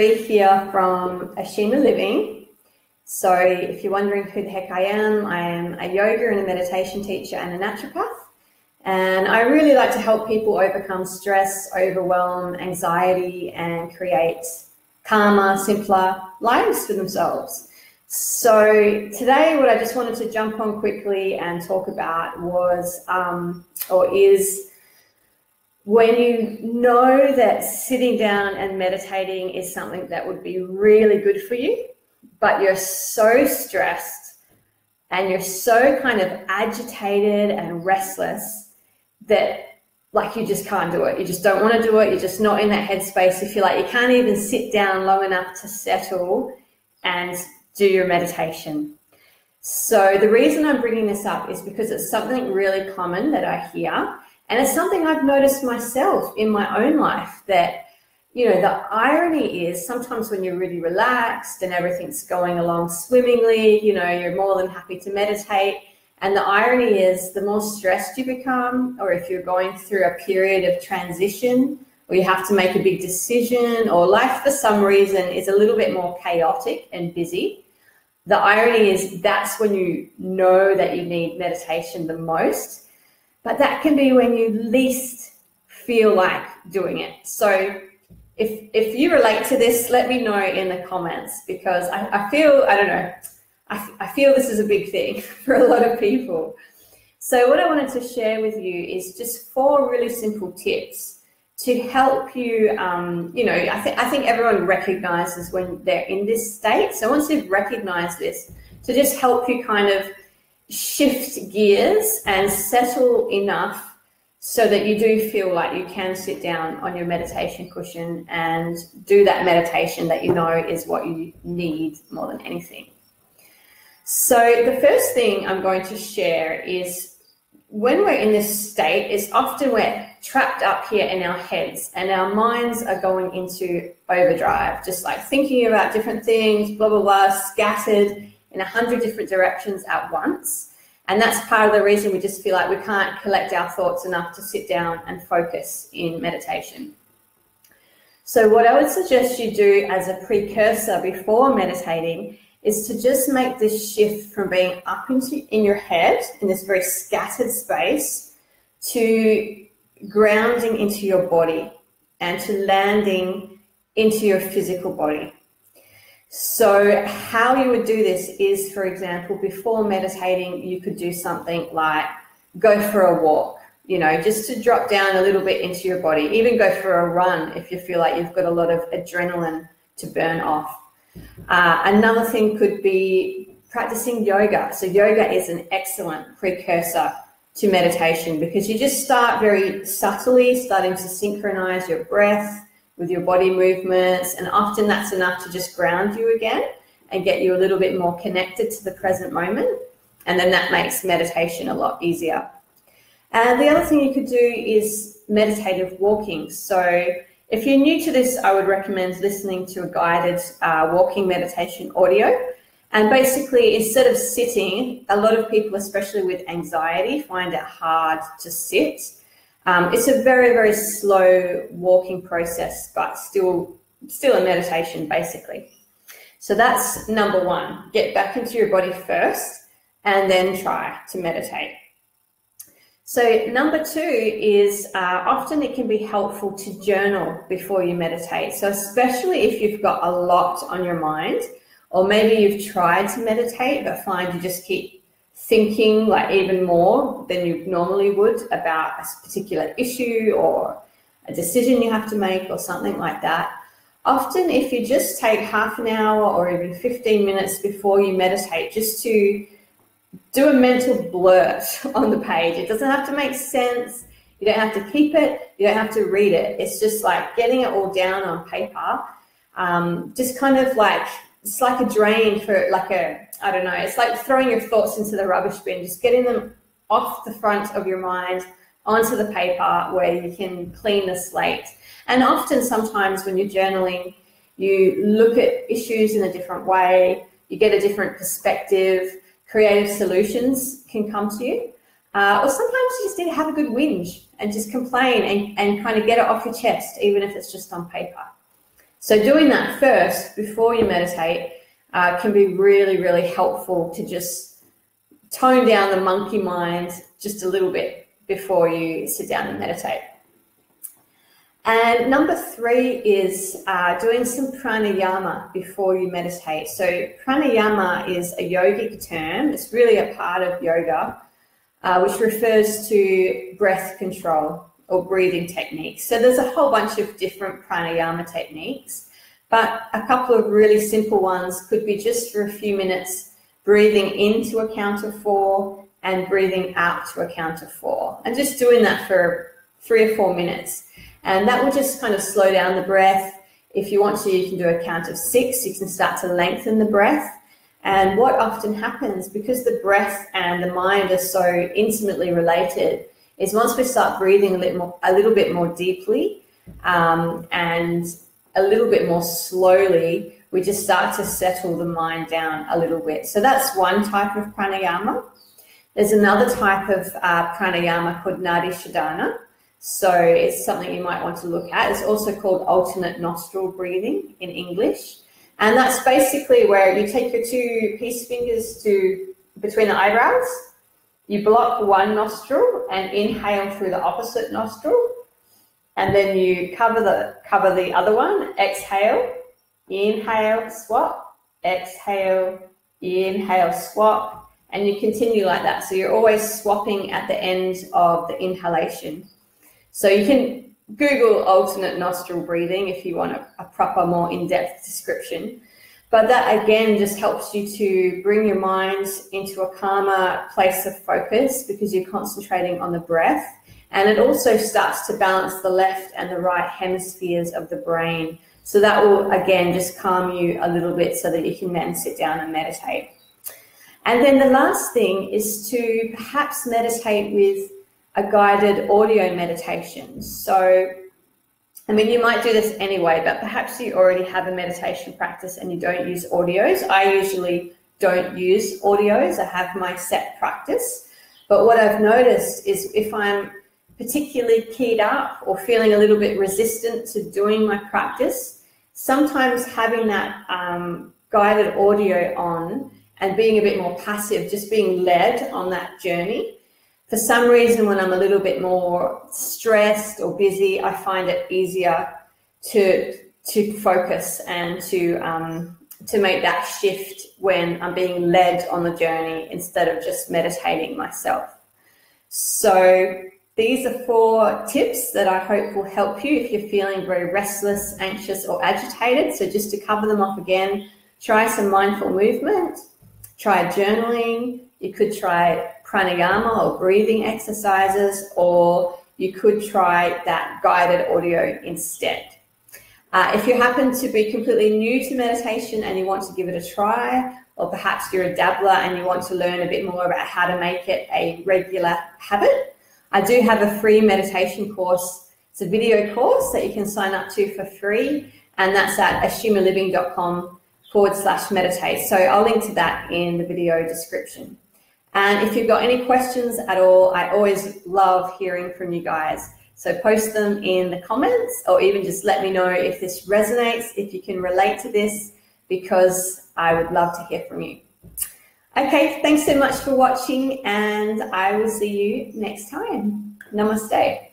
Here from Ashima Living. So if you're wondering who the heck I am a yoga and a meditation teacher and a naturopath. And I really like to help people overcome stress, overwhelm, anxiety, and create calmer, simpler lives for themselves. So today what I just wanted to jump on quickly and talk about was, is when you know that sitting down and meditating is something that would be really good for you, but you're so stressed and you're so kind of agitated and restless that like you just can't do it. You just don't want to do it. You're just not in that headspace. You feel like you can't even sit down long enough to settle and do your meditation. So the reason I'm bringing this up is because it's something really common that I hear. And it's something I've noticed myself in my own life that, you know, the irony is sometimes when you're really relaxed and everything's going along swimmingly, you know, you're more than happy to meditate. And the irony is the more stressed you become, or if you're going through a period of transition or you have to make a big decision or life for some reason is a little bit more chaotic and busy, the irony is that's when you know that you need meditation the most. But that can be when you least feel like doing it. So if you relate to this, let me know in the comments, because I feel, I don't know, I feel this is a big thing for a lot of people. So what I wanted to share with you is just 4 really simple tips to help you, you know, I think everyone recognizes when they're in this state. So once you've recognized this, to just help you kind of shift gears and settle enough so that you do feel like you can sit down on your meditation cushion and do that meditation that you know is what you need more than anything. So the first thing I'm going to share is when we're in this state is often we're trapped up here in our heads and our minds are going into overdrive, just like thinking about different things, blah, blah, blah, scattered in 100 different directions at once. And that's part of the reason we just feel like we can't collect our thoughts enough to sit down and focus in meditation. So what I would suggest you do as a precursor before meditating is to just make this shift from being up in your head in this very scattered space to grounding into your body and to landing into your physical body. So how you would do this is, for example, before meditating, you could do something like go for a walk, you know, just to drop down a little bit into your body, even go for a run if you feel like you've got a lot of adrenaline to burn off. Another thing could be practicing yoga. So yoga is an excellent precursor to meditation because you just start very subtly starting to synchronize your breath with your body movements, and often that's enough to just ground you again and get you a little bit more connected to the present moment, and then that makes meditation a lot easier. And the other thing you could do is meditative walking. So if you're new to this, I would recommend listening to a guided walking meditation audio. And basically, instead of sitting, a lot of people, especially with anxiety, find it hard to sit. It's a very, very slow walking process, but still a meditation, basically. So that's number 1. Get back into your body first and then try to meditate. So number 2 is often it can be helpful to journal before you meditate. So especially if you've got a lot on your mind, or maybe you've tried to meditate but find you just keep thinking like even more than you normally would about a particular issue or a decision you have to make or something like that. Often if you just take half an hour or even 15 minutes before you meditate just to do a mental blurt on the page. It doesn't have to make sense. You don't have to keep it. You don't have to read it. It's just like getting it all down on paper. Just kind of like, it's like a drain for like a, I don't know, it's like throwing your thoughts into the rubbish bin, just getting them off the front of your mind onto the paper where you can clean the slate. And often sometimes when you're journaling, you look at issues in a different way, you get a different perspective, creative solutions can come to you. Or sometimes you just need to have a good whinge and just complain and kind of get it off your chest, even if it's just on paper. So doing that first before you meditate can be really, really helpful to just tone down the monkey mind just a little bit before you sit down and meditate. And number 3 is doing some pranayama before you meditate. So pranayama is a yogic term. It's really a part of yoga, which refers to breath control or breathing techniques. So there's a whole bunch of different pranayama techniques, but a couple of really simple ones could be just for a few minutes, breathing in to a count of 4 and breathing out to a count of 4, and just doing that for 3 or 4 minutes. And that will just kind of slow down the breath. If you want to, you can do a count of 6. You can start to lengthen the breath. And what often happens, because the breath and the mind are so intimately related, is once we start breathing a little bit more deeply and a little bit more slowly, we just start to settle the mind down a little bit. So that's one type of pranayama. There's another type of pranayama called nadi shodhana. So it's something you might want to look at. It's also called alternate nostril breathing in English. And that's basically where you take your 2 peace fingers between the eyebrows, you block one nostril and inhale through the opposite nostril, and then you cover the other one, exhale, inhale, swap, exhale, inhale, swap, and you continue like that. So you're always swapping at the end of the inhalation. So you can Google alternate nostril breathing if you want a proper, more in-depth description. But that, again, just helps you to bring your mind into a calmer place of focus because you're concentrating on the breath. And it also starts to balance the left and the right hemispheres of the brain. So that will, again, just calm you a little bit so that you can then sit down and meditate. And then the last thing is to perhaps meditate with a guided audio meditation. So, I mean, you might do this anyway, but perhaps you already have a meditation practice and you don't use audios. I usually don't use audios. I have my set practice. But what I've noticed is if I'm particularly keyed up or feeling a little bit resistant to doing my practice, sometimes having that guided audio on and being a bit more passive, just being led on that journey. For some reason, when I'm a little bit more stressed or busy, I find it easier to focus and to make that shift when I'm being led on the journey instead of just meditating myself. So these are 4 tips that I hope will help you if you're feeling very restless, anxious, or agitated. So just to cover them off again, try some mindful movement, try journaling. You could try pranayama or breathing exercises, or you could try that guided audio instead. If you happen to be completely new to meditation and you want to give it a try, or perhaps you're a dabbler and you want to learn a bit more about how to make it a regular habit, I do have a free meditation course. It's a video course that you can sign up to for free, and that's at ashimaliving.com/meditate. So I'll link to that in the video description. And if you've got any questions at all, I always love hearing from you guys. So post them in the comments, or even just let me know if this resonates, if you can relate to this, because I would love to hear from you. Okay, thanks so much for watching, and I will see you next time. Namaste.